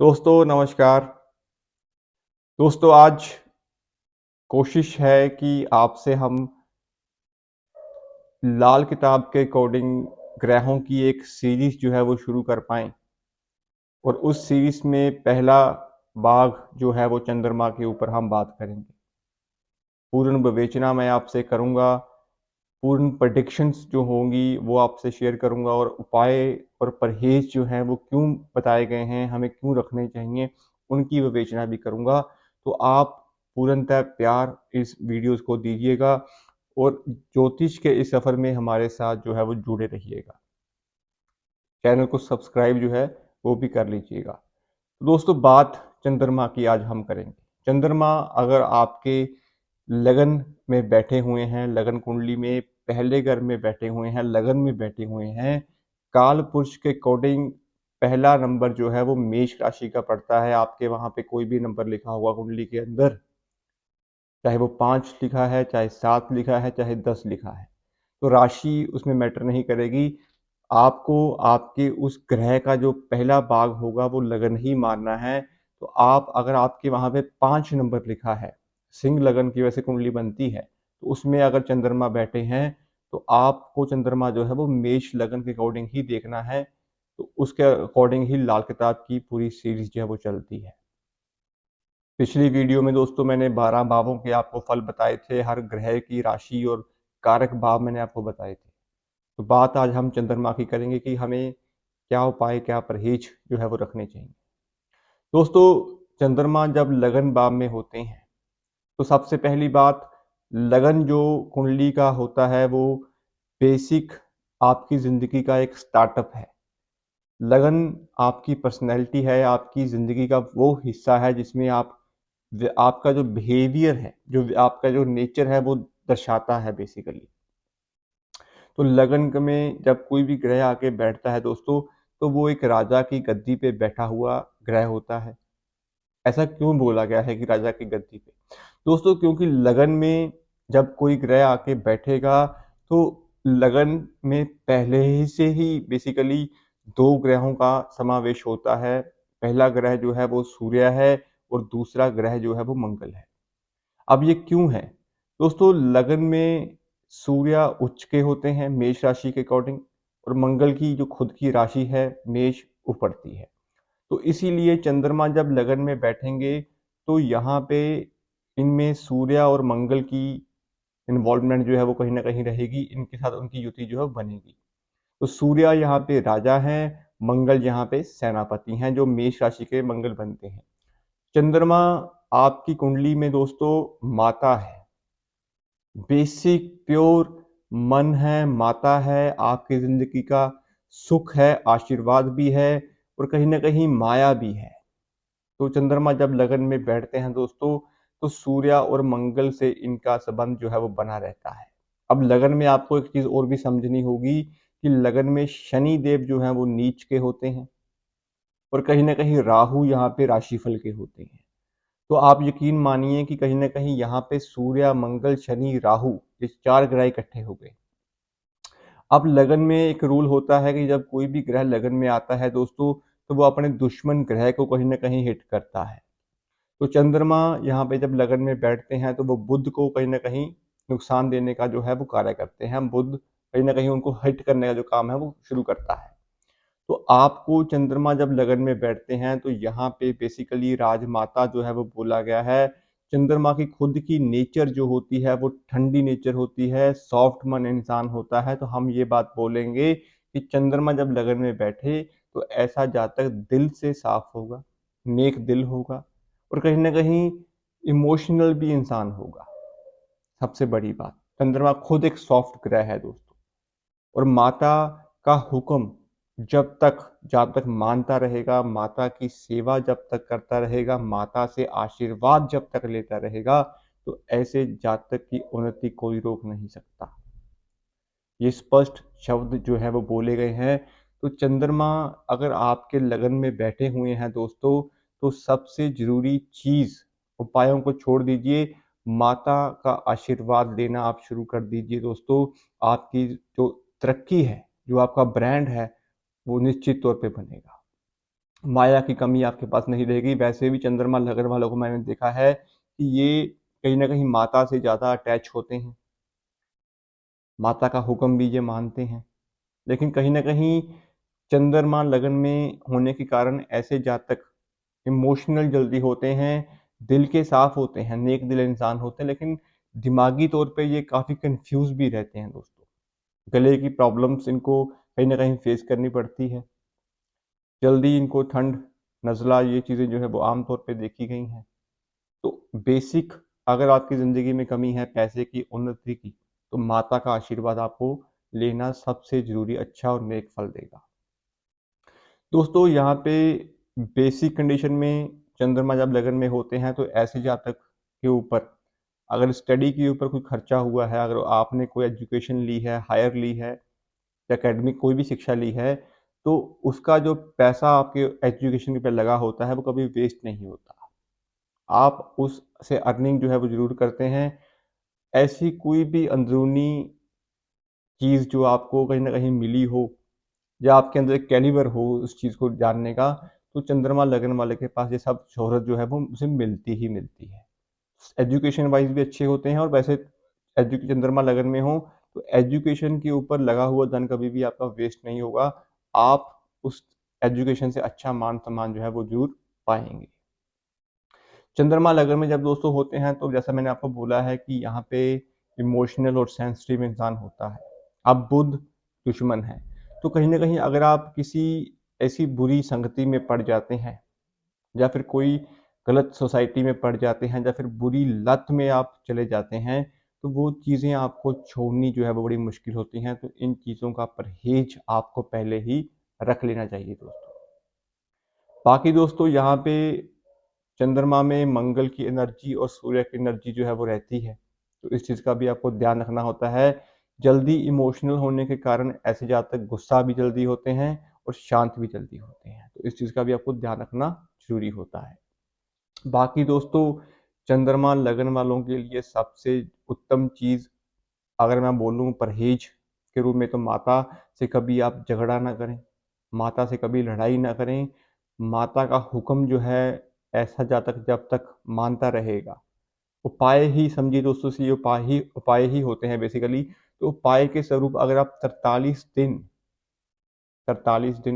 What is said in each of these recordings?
दोस्तों नमस्कार। दोस्तों आज कोशिश है कि आपसे हम लाल किताब के अकॉर्डिंग ग्रहों की एक सीरीज़ जो है वो शुरू कर पाएँ और उस सीरीज़ में पहला भाग जो है वो चंद्रमा के ऊपर हम बात करेंगे। पूर्ण विवेचना मैं आपसे करूँगा, पूर्ण प्रेडिक्शंस जो होंगी वो आपसे शेयर करूँगा और उपाय और परहेज़ जो हैं वो क्यों बताए गए हैं, हमें क्यों रखने चाहिए, उनकी विवेचना भी करूँगा। तो आप पूर्णतः प्यार इस वीडियोज़ को दीजिएगा और ज्योतिष के इस सफ़र में हमारे साथ जो है वो जुड़े रहिएगा। चैनल को सब्सक्राइब जो है वो भी कर लीजिएगा। तो दोस्तों बात चंद्रमा की आज हम करेंगे। चंद्रमा अगर आपके लगन में बैठे हुए हैं, लगन कुंडली में पहले घर में बैठे हुए हैं, लगन में बैठे हुए हैं, काल पुरुष के अकॉर्डिंग पहला नंबर जो है वो मेष राशि का पड़ता है। आपके वहाँ पे कोई भी नंबर लिखा हुआ कुंडली के अंदर, चाहे वो 5 लिखा है, चाहे 7 लिखा है, चाहे 10 लिखा है, तो राशि उसमें मैटर नहीं करेगी। आपको आपके उस ग्रह का जो पहला भाग होगा वो लगन ही मानना है। तो आप अगर आपके वहाँ पे 5 नंबर लिखा है, सिंह लगन की वैसे कुंडली बनती है, तो उसमें अगर चंद्रमा बैठे हैं तो आपको चंद्रमा जो है वो मेष लगन के अकॉर्डिंग ही देखना है। तो उसके अकॉर्डिंग ही लाल किताब की पूरी सीरीज जो है वो चलती है। पिछली वीडियो में दोस्तों मैंने 12 भावों के आपको फल बताए थे, हर ग्रह की राशि और कारक भाव मैंने आपको बताए थे। तो बात आज हम चंद्रमा की करेंगे कि हमें क्या उपाय, क्या परहेज जो है वो रखने चाहिए। दोस्तों चंद्रमा जब लगन भाव में होते हैं तो सबसे पहली बात, लगन जो कुंडली का होता है वो बेसिक आपकी ज़िंदगी का एक स्टार्टअप है। लगन आपकी पर्सनैलिटी है, आपकी ज़िंदगी का वो हिस्सा है जिसमें आपका जो बिहेवियर है, जो आपका जो नेचर है वो दर्शाता है बेसिकली। तो लगन में जब कोई भी ग्रह आके बैठता है दोस्तों, तो वो एक राजा की गद्दी पे बैठा हुआ ग्रह होता है। ऐसा क्यों बोला गया है कि राजा की गद्दी पे? दोस्तों क्योंकि लगन में जब कोई ग्रह आके बैठेगा तो लगन में पहले ही से ही बेसिकली 2 ग्रहों का समावेश होता है। पहला ग्रह जो है वो सूर्य है और दूसरा ग्रह जो है वो मंगल है। अब ये क्यों है? दोस्तों लगन में सूर्य उच्च के होते हैं मेष राशि के अकॉर्डिंग और मंगल की जो खुद की राशि है मेष वो पड़ती है। तो इसीलिए चंद्रमा जब लगन में बैठेंगे तो यहाँ पे इनमें सूर्य और मंगल की इन्वॉल्वमेंट जो है वो कहीं न कहीं रहेगी, इनके साथ उनकी युति जो है बनेगी। तो सूर्य यहाँ पे राजा हैं, मंगल यहाँ पे सेनापति हैं, जो मेष राशि के मंगल बनते हैं। चंद्रमा आपकी कुंडली में दोस्तों माता है, बेसिक प्योर मन है, माता है, आपकी ज़िंदगी का सुख है, आशीर्वाद भी है और कहीं न कहीं माया भी है। तो चंद्रमा जब लगन में बैठते हैं दोस्तों, तो सूर्य और मंगल से इनका संबंध जो है वो बना रहता है। अब लगन में आपको एक चीज़ और भी समझनी होगी कि लगन में शनि देव जो हैं वो नीच के होते हैं और कहीं न कहीं राहु यहाँ पे राशिफल के होते हैं। तो आप यकीन मानिए कि कहीं न कहीं यहाँ पे सूर्य, मंगल, शनि, राहु ये 4 ग्रह इकट्ठे हो गए। अब लगन में एक रूल होता है कि जब कोई भी ग्रह लगन में आता है दोस्तों, तो वो अपने दुश्मन ग्रह को कहीं न कहीं हिट करता है। तो चंद्रमा यहाँ पे जब लगन में बैठते हैं तो वो बुध को कहीं न कहीं नुकसान देने का जो है वो कार्य करते हैं। बुध कहीं न कहीं उनको हिट करने का जो काम है वो शुरू करता है। तो आपको चंद्रमा जब लगन में बैठते हैं तो यहाँ पे बेसिकली राजमाता जो है वो बोला गया है। चंद्रमा की खुद की नेचर जो होती है वो ठंडी नेचर होती है, सॉफ्ट मन इंसान होता है। तो हम ये बात बोलेंगे कि चंद्रमा जब लगन में बैठे तो ऐसा जातक दिल से साफ होगा, नेक दिल होगा और कहीं न कहीं इमोशनल भी इंसान होगा। सबसे बड़ी बात, चंद्रमा खुद एक सॉफ्ट ग्रह है दोस्तों। और माता का हुक्म जब तक मानता रहेगा, माता की सेवा जब तक करता रहेगा, माता से आशीर्वाद जब तक लेता रहेगा, तो ऐसे जातक की उन्नति कोई रोक नहीं सकता। ये स्पष्ट शब्द जो है वो बोले गए हैं। तो चंद्रमा अगर आपके लगन में बैठे हुए हैं दोस्तों, तो सबसे ज़रूरी चीज़, उपायों को छोड़ दीजिए, माता का आशीर्वाद लेना आप शुरू कर दीजिए दोस्तों। आपकी जो तरक्की है, जो आपका ब्रांड है, वो निश्चित तौर पे बनेगा। माया की कमी आपके पास नहीं रहेगी। वैसे भी चंद्रमा लगन वालों को मैंने देखा है कि ये कहीं न कहीं माता से ज़्यादा अटैच होते हैं, माता का हुक्म भी ये मानते हैं। लेकिन कहीं न कहीं चंद्रमा लगन में होने के कारण ऐसे जातक इमोशनल जल्दी होते हैं, दिल के साफ होते हैं, नेक दिल इंसान होते हैं, लेकिन दिमागी तौर पे ये काफ़ी कन्फ्यूज़ भी रहते हैं दोस्तों। गले की प्रॉब्लम्स इनको कहीं न कहीं फेस करनी पड़ती है। जल्दी इनको ठंड, नज़ला ये चीज़ें जो है वो आम तौर पे देखी गई हैं। तो बेसिक अगर आपकी ज़िंदगी में कमी है पैसे की, उन्नति की, तो माता का आशीर्वाद आपको लेना सबसे ज़रूरी अच्छा और नेक फल देगा। दोस्तों यहाँ पे बेसिक कंडीशन में चंद्रमा जब लगन में होते हैं तो ऐसे जातक के ऊपर अगर स्टडी के ऊपर कोई खर्चा हुआ है, अगर आपने कोई एजुकेशन ली है, हायर ली है या एकेडमिक कोई भी शिक्षा ली है, तो उसका जो पैसा आपके एजुकेशन पे लगा होता है वो कभी वेस्ट नहीं होता। आप उससे अर्निंग जो है वो ज़रूर करते हैं। ऐसी कोई भी अंदरूनी चीज़ जो आपको कहीं न कहीं मिली हो या आपके अंदर एक कैलिबर हो उस चीज़ को जानने का, तो चंद्रमा लगन वाले के पास ये सब शोहरत जो है वो उसे मिलती ही मिलती है। एजुकेशन वाइज़ भी अच्छे होते हैं और वैसे चंद्रमा लगन में हो तो एजुकेशन के ऊपर लगा हुआ धन कभी भी आपका वेस्ट नहीं होगा। आप उस एजुकेशन से अच्छा मान-सम्मान जो है वो ज़रूर पाएँगे। चंद्रमा लगन में जब दोस्तों होते हैं तो जैसा मैंने आपको बोला है कि यहाँ पे इमोशनल और सेंसिटिव इंसान होता है। अब बुध दुश्मन है, तो कहीं न कहीं अगर आप किसी ऐसी बुरी संगति में पड़ जाते हैं या फिर कोई गलत सोसाइटी में पड़ जाते हैं या फिर बुरी लत में आप चले जाते हैं, तो वो चीज़ें आपको छोड़नी जो है वो बड़ी मुश्किल होती हैं। तो इन चीज़ों का परहेज़ आपको पहले ही रख लेना चाहिए दोस्तों। बाकी दोस्तों यहाँ पे चंद्रमा में मंगल की एनर्जी और सूर्य की एनर्जी जो है वो रहती है, तो इस चीज़ का भी आपको ध्यान रखना होता है। जल्दी इमोशनल होने के कारण ऐसे जातक गुस्सा भी जल्दी होते हैं और शांत भी जल्दी होते हैं, तो इस चीज़ का भी आपको ध्यान रखना ज़रूरी होता है। बाकी दोस्तों चंद्रमा लगन वालों के लिए सबसे उत्तम चीज़ अगर मैं बोलूँ परहेज के रूप में तो माता से कभी आप झगड़ा ना करें, माता से कभी लड़ाई ना करें। माता का हुक्म जो है ऐसा जब तक मानता रहेगा, उपाय ही समझिए दोस्तों से ये उपाय ही होते हैं बेसिकली। तो उपाय के स्वरूप अगर आप 43 दिन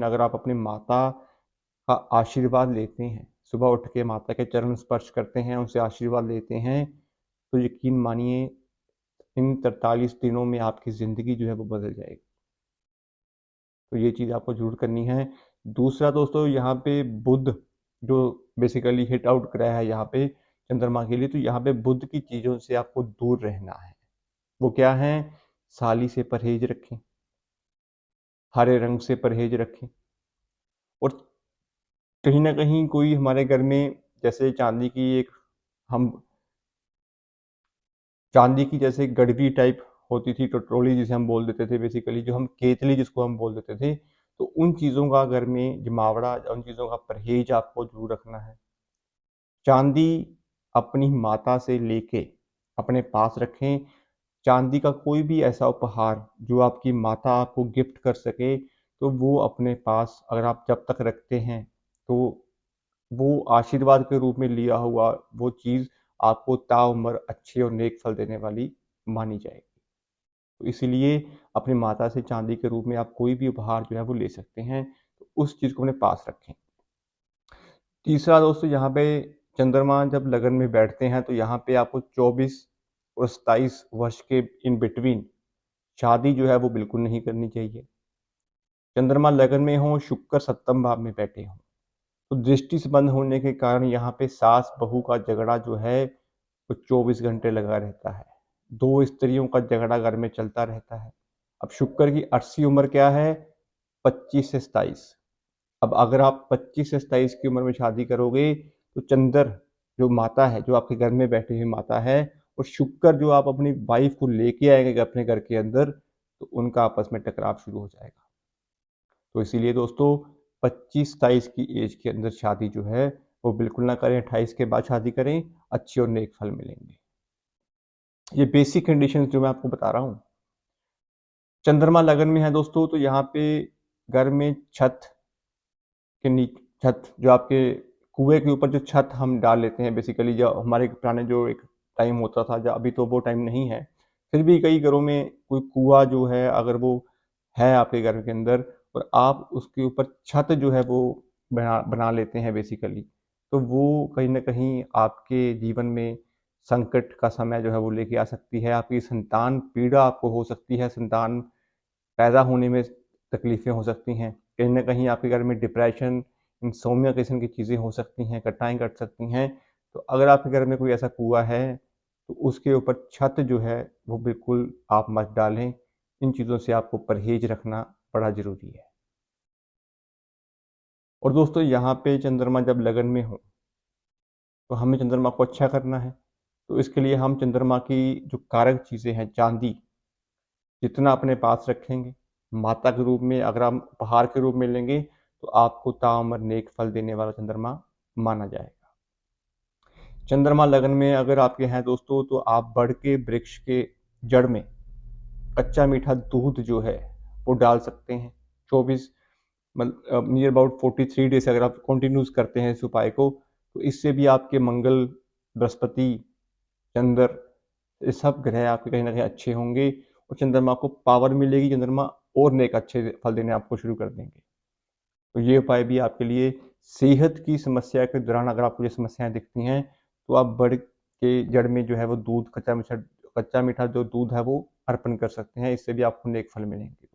अगर आप अपनी माता का आशीर्वाद लेते हैं, सुबह उठ के माता के चरण स्पर्श करते हैं, उनसे आशीर्वाद लेते हैं, तो यकीन मानिए इन 43 दिनों में आपकी ज़िंदगी जो है वो बदल जाएगी। तो ये चीज़ आपको ज़रूर करनी है। दूसरा दोस्तों यहाँ पे बुध जो बेसिकली हिट आउट ग्रह है यहाँ पे चंद्रमा के लिए, तो यहाँ पे बुध की चीज़ों से आपको दूर रहना है। वो क्या है? साली से परहेज़ रखें, हरे रंग से परहेज़ रखें और कहीं न कहीं कोई हमारे घर में जैसे हम चांदी की जैसे गड़वी टाइप होती थी, टटोली जिसे हम बोल देते थे बेसिकली, जो हम केतली जिसको हम बोल देते थे, तो उन चीज़ों का घर में जमावड़ा, उन चीज़ों का परहेज आपको जरूर रखना है। चांदी अपनी माता से लेके अपने पास रखें। चांदी का कोई भी ऐसा उपहार जो आपकी माता आपको गिफ्ट कर सके, तो वो अपने पास अगर आप जब तक रखते हैं, तो वो आशीर्वाद के रूप में लिया हुआ वो चीज़ आपको ताउम्र अच्छे और नेक फल देने वाली मानी जाएगी। तो इसीलिए अपनी माता से चांदी के रूप में आप कोई भी उपहार जो है वो ले सकते हैं, तो उस चीज़ को अपने पास रखें। तीसरा दोस्तों यहाँ पे चंद्रमा जब लगन में बैठते हैं तो यहाँ पे आपको 24 और 27 वर्ष के इन बिटवीन शादी जो है वो बिल्कुल नहीं करनी चाहिए। चंद्रमा लगन में हो, शुक्र सप्तम भाव में बैठे हों, तो दृष्टि संबंध होने के कारण यहाँ पे सास बहू का झगड़ा जो है वो 24 घंटे लगा रहता है। दो स्त्रियों का झगड़ा घर में चलता रहता है। अब शुक्र की अर्सी उम्र क्या है? 25 से 27। अब अगर आप 25 से 27 की उम्र में शादी करोगे तो चंद्र जो माता है, जो आपके घर में बैठी हुई माता है, और शुक्र जो आप अपनी वाइफ को लेके आएंगे अपने घर के अंदर, तो उनका आपस में टकराव शुरू हो जाएगा। तो इसीलिए दोस्तों 25-27 की एज के अंदर शादी जो है वो बिल्कुल ना करें। 28 के बाद शादी करें, अच्छे और नेक फल मिलेंगे। ये बेसिक कंडीशंस जो मैं आपको बता रहा हूँ। चंद्रमा लगन में है दोस्तों, तो यहाँ पे घर में छत जो आपके कुएं के ऊपर जो छत हम डाल लेते हैं बेसिकली, जो हमारे पुराने जो एक टाइम होता था, जो अभी तो वो टाइम नहीं है, फिर भी कई घरों में कोई कुआं जो है अगर वो है आपके घर के अंदर और आप उसके ऊपर छत जो है वो बना बना लेते हैं बेसिकली, तो वो कहीं ना कहीं आपके जीवन में संकट का समय जो है वो लेके आ सकती है। आपकी संतान पीड़ा आपको हो सकती है, संतान पैदा होने में तकलीफ़ें हो सकती हैं। कहीं न कहीं आपके घर में डिप्रेशन, इनसोम्निया किस्म की चीज़ें हो सकती हैं, घटनाएँ घट सकती हैं। तो अगर आपके घर में कोई ऐसा कुआँ है, तो उसके ऊपर छत जो है, वो बिल्कुल आप मत डालें। इन चीज़ों से आपको परहेज़ रखना बड़ा ज़रूरी है। और दोस्तों, यहाँ पे चंद्रमा जब लगन में हो, तो हमें चंद्रमा को अच्छा करना है। तो इसके लिए हम चंद्रमा की जो कारक चीज़ें हैं, चाँदी जितना अपने पास रखेंगे, माता के रूप में अगर हम उपहार के रूप में लेंगे, तो आपको ताउम्र नेक फल देने वाला चंद्रमा माना जाएगा। चंद्रमा लगन में अगर आपके हैं दोस्तों, तो आप बड़ के वृक्ष के जड़ में कच्चा मीठा दूध जो है वो डाल सकते हैं। 24 नियर अबाउट 43 डेज अगर आप कंटिन्यूस करते हैं इस उपाय को, तो इससे भी आपके मंगल, बृहस्पति, चंद्र, ये सब ग्रह आपके कहीं ना कहीं अच्छे होंगे और चंद्रमा को पावर मिलेगी। चंद्रमा और नेक अच्छे फल देने आपको शुरू कर देंगे। तो ये उपाय भी आपके लिए सेहत की समस्या के दौरान अगर आपको ये समस्याएं दिखती हैं, तो आप बढ़ के जड़ में जो है वो दूध, कच्चा मीठा जो दूध है वो अर्पण कर सकते हैं। इससे भी आपको नेक फल मिलेंगे।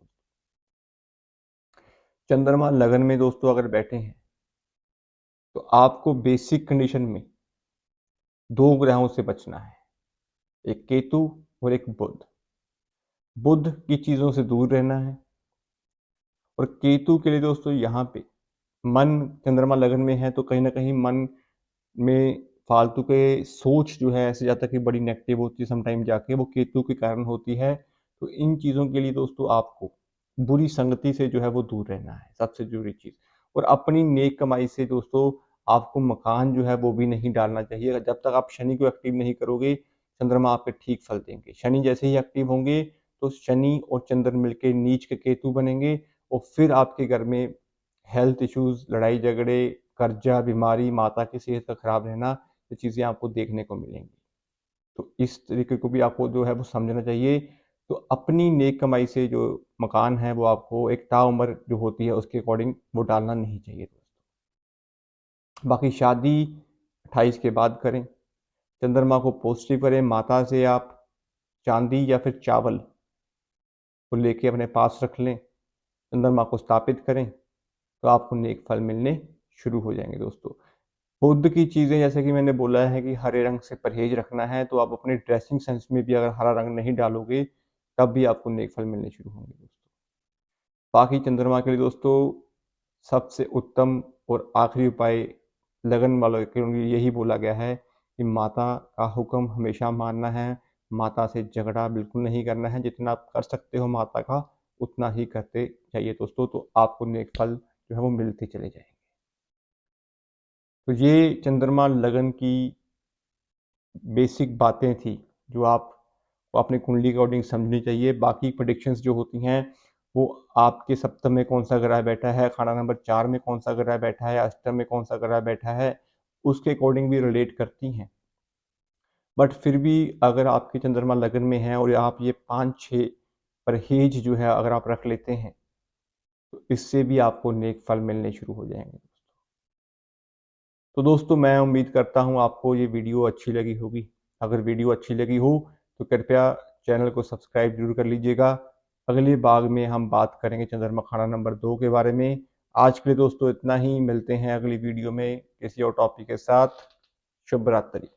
चंद्रमा लगन में दोस्तों अगर बैठे हैं, तो आपको बेसिक कंडीशन में दो ग्रहों से बचना है, एक केतु और एक बुध। बुध की चीजों से दूर रहना है। और केतु के लिए दोस्तों यहाँ पे मन, चंद्रमा लगन में है तो कहीं ना कहीं मन में फालतू के सोच जो है ऐसे जाता है कि बड़ी नेगेटिव होती है, समटाइम जाके वो केतु के कारण होती है। तो इन चीज़ों के लिए दोस्तों आपको बुरी संगति से जो है वो दूर रहना है, सबसे जरूरी चीज़। और अपनी नेक कमाई से दोस्तों आपको मकान जो है वो भी नहीं डालना चाहिए। जब तक आप शनि को एक्टिव नहीं करोगे, चंद्रमा आपके ठीक फल देंगे। शनि जैसे ही एक्टिव होंगे, तो शनि और चंद्र मिलके नीच के केतु बनेंगे और फिर आपके घर में हेल्थ इश्यूज, लड़ाई झगड़े, कर्जा, बीमारी, माता की सेहत का खराब रहना, ये चीज़ें आपको देखने को मिलेंगी। तो इस तरीके को भी आपको जो है वो समझना चाहिए। तो अपनी नेक कमाई से जो मकान है वो आपको एक ताउम्र जो होती है उसके अकॉर्डिंग वो डालना नहीं चाहिए दोस्तों। बाकी शादी 28 के बाद करें। चंद्रमा को पॉजिटिव करें। माता से आप चांदी या फिर चावल को लेके अपने पास रख लें, चंद्रमा को स्थापित करें, तो आपको नेक फल मिलने शुरू हो जाएंगे दोस्तों। बुद्ध की चीज़ें जैसे कि मैंने बोला है कि हरे रंग से परहेज रखना है, तो आप अपने ड्रेसिंग सेंस में भी अगर हरा रंग नहीं डालोगे, तब भी आपको नेक फल मिलने शुरू होंगे दोस्तों। बाकी चंद्रमा के लिए दोस्तों सबसे उत्तम और आखिरी उपाय लगन वालों के लिए यही बोला गया है कि माता का हुक्म हमेशा मानना है, माता से झगड़ा बिल्कुल नहीं करना है। जितना आप कर सकते हो माता का, उतना ही करते जाइए दोस्तों, तो आपको नेक फल जो है वो मिलते चले जाएंगे। तो ये चंद्रमा लगन की बेसिक बातें थी जो आपको अपनी कुंडली के अकॉर्डिंग समझनी चाहिए। बाकी प्रेडिक्शंस जो होती हैं वो आपके सप्तम में कौन सा ग्रह बैठा है, खाना नंबर 4 में कौन सा ग्रह बैठा है, अष्टम में कौन सा ग्रह बैठा है, उसके अकॉर्डिंग भी रिलेट करती हैं। बट फिर भी अगर आपके चंद्रमा लगन में है और आप ये 5-6 परहेज जो है अगर आप रख लेते हैं, तो इससे भी आपको नेक फल मिलने शुरू हो जाएंगे। तो दोस्तों, मैं उम्मीद करता हूँ आपको ये वीडियो अच्छी लगी होगी। अगर वीडियो अच्छी लगी हो तो कृपया चैनल को सब्सक्राइब जरूर कर लीजिएगा। अगले भाग में हम बात करेंगे चंद्रमा खाना नंबर 2 के बारे में। आज के लिए दोस्तों इतना ही, मिलते हैं अगली वीडियो में किसी और टॉपिक के साथ। शुभ रात्रि।